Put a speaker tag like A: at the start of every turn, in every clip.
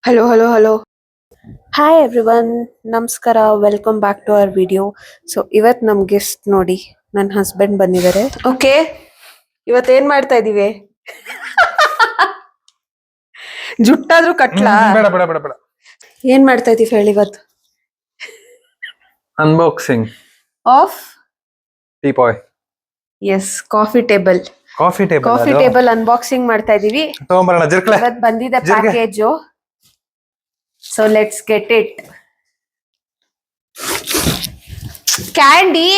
A: Hello, hello, hello. Hi everyone. ನಮಸ್ಕಾರ. Welcome back to our video. So ಇವತ್ ನಮ್ guest ನೋಡಿ ನನ್ನ ಹಸ್ಬೆಂಡ್ ಬಂದಿದ್ದಾರೆ. ಓಕೆ, ಇವತ್ ಏನ್ ಮಾಡ್ತಾ ಇದೀವಿ? ಜುಟ್ಟಾದ್ರೂ ಕಟ್ಲಾ?
B: ಬೇಡ ಬೇಡ ಬೇಡ ಬೇಡ.
A: ಏನ್ ಮಾಡ್ತಾ ಇದೀವಿ ಹೇಳಿ ಇವತ್ತು?
B: Unboxing
A: of
B: teapoy.
A: Yes, coffee table.
B: Coffee
A: coffee table unboxing ಮಾಡ್ತಾ ಇದೀವಿ.
B: ತಗೊಂಬರೋಣ ಜರ್ಕಲೆ.
A: ಇವತ್ ಬಂದಿದೆ package. So let's get it. Candy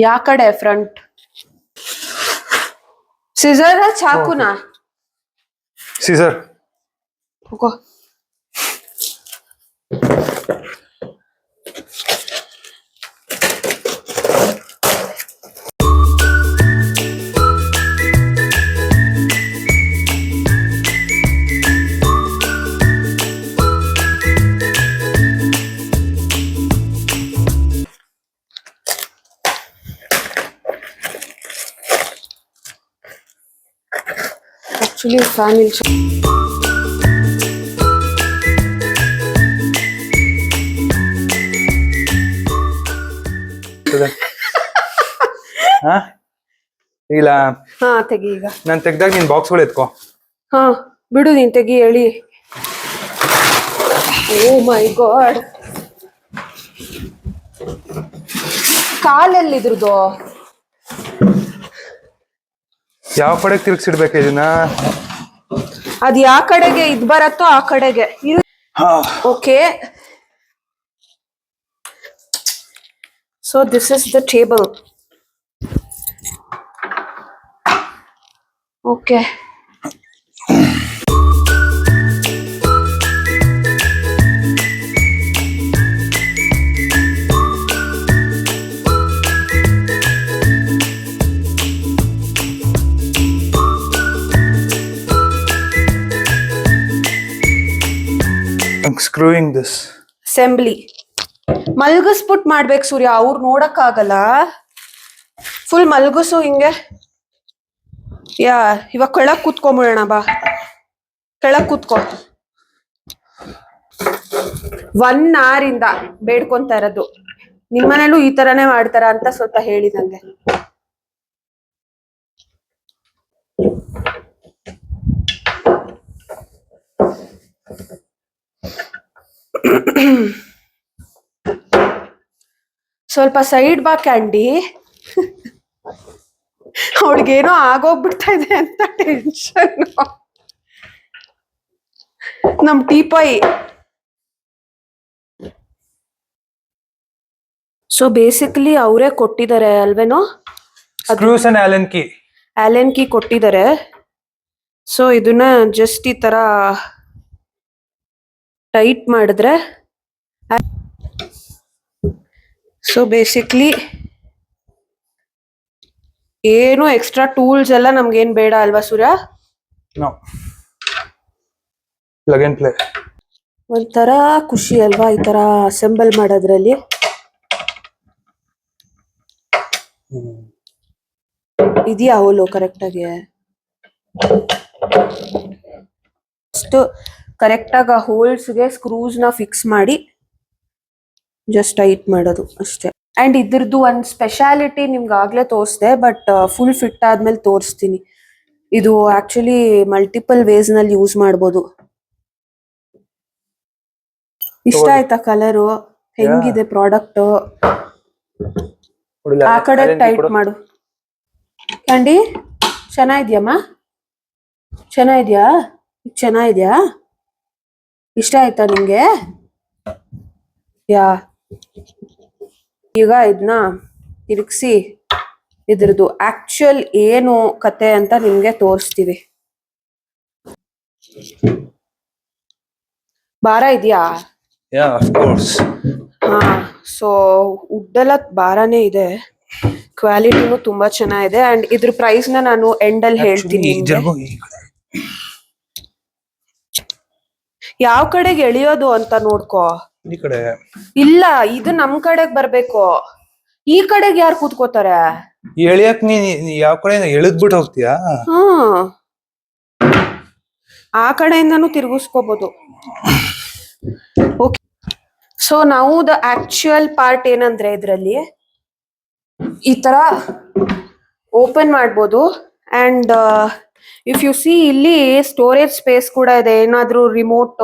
A: ಯಾ ಕಡೆ? ಫ್ರಂಟ್ ಸಿಸರ್ ಚಾಕುನಾ?
B: ಸೀಸರ್.
A: ಹೋಗೋ. Actually, fan will
B: ಇಲ್ಲ.
A: ಹಾ ತೆಗಿ ಈಗ.
B: ನಾನ್ ತೆಗ್ದಾಗ ನೀನ್ ಬಾಕ್ಸ್ಗಳು ಎತ್ಕೋ.
A: ಹಾ ಬಿಡು, ನೀನ್ ತೆಗಿ ಹೇಳಿ. ಓ ಮೈ ಗಾಡ್, ಕಾಲೆಲ್ಲಿ ಇದ್ರದ್ದು?
B: ಯಾವ ಕಡೆಗೆ ತಿರ್ಗ್ಸಿಡ್ಬೇಕು ಇದನ್ನ?
A: ಅದ್ ಯಾವ ಕಡೆಗೆ ಇದ್ ಬರತ್ತೋ ಆ ಕಡೆಗೆ. Okay, so this is the table. Okay,
B: screwing this
A: assembly ಮಲ್ಗಸ್ಬಿಟ್ ಮಾಡ್ಬೇಕು ಸೂರ್ಯ, ಅವ್ರು ನೋಡಕ್ ಆಗಲ್ಲ. ಫುಲ್ ಮಲ್ಗಸು ಹಿಂಗೆ. ಯಾ ಇವಾಗ ಕೆಳಗ್ ಕೂತ್ಕೊಂಬಿಡೋಣ ಬಾ. ಕೆಳಗ್ ಕೂತ್ಕೋ. 1 hour ಇಂದ ಬೇಡ್ಕೊಂತ ಇರೋದು. ನಿಮ್ಮನೇಲೂ ಈ ತರಾನೇ ಮಾಡ್ತಾರ ಅಂತ ಸ್ವಲ್ಪ ಹೇಳಿ ನಂಗೆ. ಸ್ವಲ್ಪ ಸೈಡ್ ಬಾ ಕ್ಯಾಂಡಿ. ಅವಳಿಗೇನೋ ಆಗೋಗ್ಬಿಡ್ತಾ ಇದೆ ಅಂತ ಟೆನ್ಷನ್. ನಮ್ ಟೀಪಾಯಿ. ಸೊ ಬೇಸಿಕಲಿ ಅವರೇ ಕೊಟ್ಟಿದ್ದಾರೆ ಅಲ್ವೇನೋ?
B: Screws and Allen key.
A: Allen key ಕೊಟ್ಟಿದ್ದಾರೆ. ಸೊ ಇದನ್ನ ಜಸ್ಟ್ ಈ ತರ ಟೈಟ್ ಮಾಡಿದ್ರೆ, ಸೊ ಬೇಸಿಕ್ಲಿ ಏನು ಎಕ್ಸ್ಟ್ರಾ ಟೂಲ್ಸ್ ಎಲ್ಲ ನಮ್ಗೇನ್ ಬೇಡ ಅಲ್ವಾ Surya?
B: No, plug and play.
A: ಒಂಥರ ಖುಷಿ ಅಲ್ವಾ ಈ ತರ ಅಸೆಂಬಲ್ ಮಾಡೋದ್ರಲ್ಲಿ? ಇದೆಯಾ ಅವಳು ಕರೆಕ್ಟ್ ಆಗಿ? ಅಷ್ಟು ಕರೆಕ್ಟ್ ಆಗಿ ಆ ಹೋಲ್ಸ್ಗೆ ಸ್ಕ್ರೂಸ್ ನ ಫಿಕ್ಸ್ ಮಾಡಿ ಜಸ್ಟ್ ಟೈಟ್ ಮಾಡೋದು ಅಷ್ಟೇ. ಅಂಡ್ ಇದ್ರದ್ದು ಒಂದು ಸ್ಪೆಷಾಲಿಟಿ ನಿಮ್ಗೆ ಆಗ್ಲೇ ತೋರಿಸ್ದೆ, ಬಟ್ ಫುಲ್ ಫಿಟ್ ಆದ್ಮೇಲೆ ತೋರಿಸ್ತೀನಿ. ಇದು ಆಕ್ಚುಲಿ ಮಲ್ಟಿಪಲ್ ವೇಸ್ ನಲ್ಲಿ ಯೂಸ್ ಮಾಡ್ಬೋದು. ಇಷ್ಟ ಆಯ್ತಾ ಕಲರು? ಹೆಂಗಿದೆ ಪ್ರಾಡಕ್ಟ್? ಆ ಕಡೆ ಟೈಟ್ ಮಾಡು ಕ್ಯಾಂಡಿ. ಚೆನ್ನಾಗಿದ್ಯಮ್ಮ? ಚೆನ್ನಾಗಿದ್ಯಾ? ಚೆನ್ನಾಗಿದ್ಯಾ? ಇಷ್ಟ ಆಯ್ತಾ ನಿಂಗೆ? ಯಾ ಈಗ ಇದನ್ನ ತಿರುಗಿಸಿ ಇದ್ರದ್ದು ಆಕ್ಚುಯಲ್ ಏನು ಕತೆ ಅಂತ ನಿಮ್ಗೆ ತೋರಿಸ್ತೀವಿ. ಭಾರ ಇದೆಯಾ?
B: Yeah of course.
A: ಹಾ, ಸೊ ವುಡ್ ಎಲ್ಲ ಭಾರನೇ ಇದೆ. ಕ್ವಾಲಿಟಿನೂ ತುಂಬಾ ಚೆನ್ನಾಗಿದೆ. ಅಂಡ್ ಇದ್ರ ಪ್ರೈಸ್ ನ ನಾನು ಎಂಡ್ ಅಲ್ಲಿ ಹೇಳ್ತೀನಿ. ಯಾವ ಕಡೆಗೆ ಎಳಿಯೋದು ಅಂತ ನೋಡ್ಕೋ.
B: ಈ ಕಡೆ
A: ಇಲ್ಲ, ಇದು ನಮ್ ಕಡೆಗ್ ಬರ್ಬೇಕು. ಈ ಕಡೆಗೆ ಯಾರು ಕೂತ್ಕೋತಾರೆ?
B: ಎಳಿಯಕ್ ನೀನ್ ಯಾವ ಕಡೆ ಎಳೆದ್ಬಿಟ್ಟು ಹೋಗ್ತೀಯಾ?
A: ಹ್ಮ್, ಆ ಕಡೆಯಿಂದನೂ ತಿರುಗಿಸ್ಕೋಬಹುದು. ಓಕೆ, ಸೊ ನಾವು ದ ಆಕ್ಚುಯಲ್ ಪಾರ್ಟ್ ಏನಂದ್ರೆ ಇದರಲ್ಲಿ ಈ ತರ ಓಪನ್ ಮಾಡ್ಬೋದು. ಅಂಡ್ ಇಫ್ ಯು ಸಿ ಇಲ್ಲಿ ಸ್ಟೋರೇಜ್ ಸ್ಪೇಸ್ ಕೂಡ ಇದೆ. ಏನಾದ್ರೂ ರಿಮೋಟ್,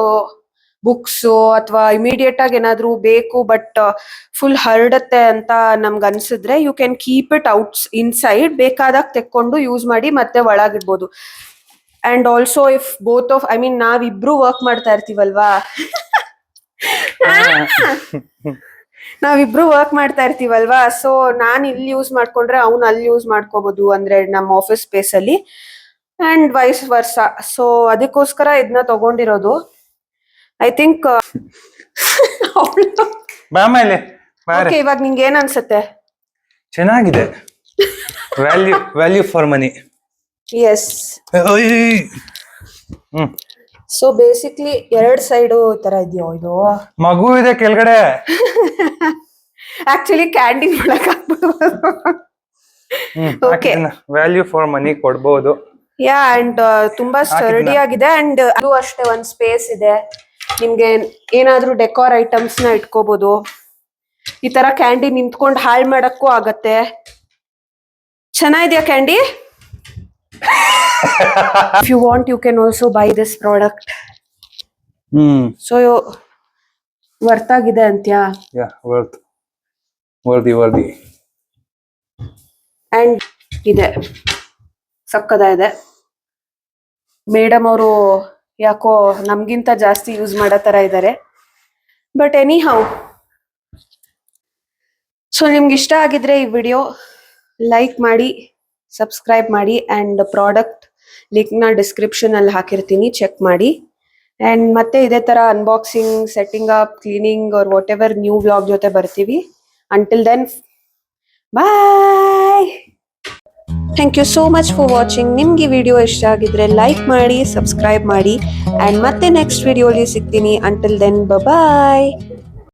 A: ಬುಕ್ಸ್ ಅಥವಾ ಇಮಿಡಿಯೇಟ್ ಆಗಿ ಏನಾದ್ರೂ ಬೇಕು ಬಟ್ ಫುಲ್ ಹರಡತ್ತೆ ಅಂತ ನಮ್ಗೆ ಅನ್ಸಿದ್ರೆ you can keep it outs inside. ಬೇಕಾದಾಗ ತೆಕ್ಕೊಂಡು ಯೂಸ್ ಮಾಡಿ ಮತ್ತೆ ಒಳಗಿಡ್ಬೋದು. And also if both of ನಾವಿಬ್ರು ವರ್ಕ್ ಮಾಡ್ತಾ ಇರ್ತೀವಲ್ವಾ, ನಾವಿಬ್ರು ವರ್ಕ್ ಮಾಡ್ತಾ ಇರ್ತೀವಲ್ವಾ, ಸೊ ನಾನ್ ಇಲ್ಲಿ ಯೂಸ್ ಮಾಡ್ಕೊಂಡ್ರೆ ಅವ್ನು ಅಲ್ಲಿ ಯೂಸ್ ಮಾಡ್ಕೋಬಹುದು, ಅಂದ್ರೆ ನಮ್ಮ ಆಫೀಸ್ ಸ್ಪೇಸ್ ಅಲ್ಲಿ, ಅಂಡ್ ವೈಸ್ ವರ್ಸ. ಸೊ ಅದಕ್ಕೋಸ್ಕರ ಇದನ್ನ ತಗೊಂಡಿರೋದು. ಐ ಥಿಂಕ್ ಓಕೆ, ಇವಾಗ ನಿಂಗೆ ಏನ್ ಅನ್ಸುತ್ತೆ?
B: ಚೆನ್ನಾಗಿದೆ. Value for money.
A: Yes. So basically 2 side ಈ ತರ ಇದೆಯೋ ಇದು?
B: ಮಗು ಇದೆ ಕೆಳಗಡೆ.
A: ಆಕ್ಚುಲಿ ಕ್ಯಾಂಟೀನ್ ಒಳಗೆ ಹಾಕ್ಬಿಡ್ಬೋದು. ಓಕೆ,
B: ವ್ಯಾಲ್ಯೂ ಫಾರ್ ಮನಿ ಕೊಡ್ಬೋದು.
A: ಯಾ, ಅಂಡ್ ತುಂಬಾ ಸ್ಟರ್ಡಿ ಆಗಿದೆ. ಅಂಡ್ ಅದು ಅಷ್ಟೇ ಒಂದ್ ಸ್ಪೇಸ್ ಇದೆ. ನಿಮ್ಗೆ ಏನಾದ್ರೂ ಡೆಕೋರ್ ಐಟಮ್ಸ್ ನ ಇಟ್ಕೋಬಹುದು. ಈ ತರ ಕ್ಯಾಂಡಿ ನಿಂತ್ಕೊಂಡು ಹಾಳು ಮಾಡಕ್ಕೂ ಆಗತ್ತೆ. ಚೆನ್ನಾಗಿದ್ಯಾ candy? If you want, you can also buy this product. So worth ಆಗಿದೆ ಅಂತ್ಯಾ?
B: Yeah, worthy.
A: ಅಂಡ್ ಇದೆ, ಸಕ್ಕದಾಗಿದೆ. ಮೇಡಮ್ ಅವರು ಯಾಕೋ ನಮ್ಗಿಂತ ಜಾಸ್ತಿ ಯೂಸ್ ಮಾಡೋ ತರ ಇದ್ದಾರೆ. ಬಟ್ ಎನಿ ಹೌ, ಸೊ ನಿಮ್ಗೆ ಇಷ್ಟ ಆಗಿದ್ರೆ ಈ ವಿಡಿಯೋ ಲೈಕ್ ಮಾಡಿ, ಸಬ್ಸ್ಕ್ರೈಬ್ ಮಾಡಿ, ಅಂಡ್ ಪ್ರಾಡಕ್ಟ್ ಲಿಂಕ್ ನ ಡಿಸ್ಕ್ರಿಪ್ಷನ್ ಅಲ್ಲಿ ಹಾಕಿರ್ತೀನಿ, ಚೆಕ್ ಮಾಡಿ. ಅಂಡ್ ಮತ್ತೆ ಇದೇ ತರ unboxing, setting up, cleaning or whatever new vlog ಜೊತೆ ಬರ್ತೀವಿ. Until then, bye. Thank you so much for watching. ನಿಮ್ಗೆ ಈ ವಿಡಿಯೋ ಇಷ್ಟ ಆಗಿದ್ರೆ ಲೈಕ್ ಮಾಡಿ, ಸಬ್ಸ್ಕ್ರೈಬ್ ಮಾಡಿ, ಅಂಡ್ ಮತ್ತೆ ನೆಕ್ಸ್ಟ್ ವಿಡಿಯೋಲಿ ಸಿಗ್ತೀನಿ. ಅಂಟಿಲ್ ದೆನ್, ಬಾಯ್.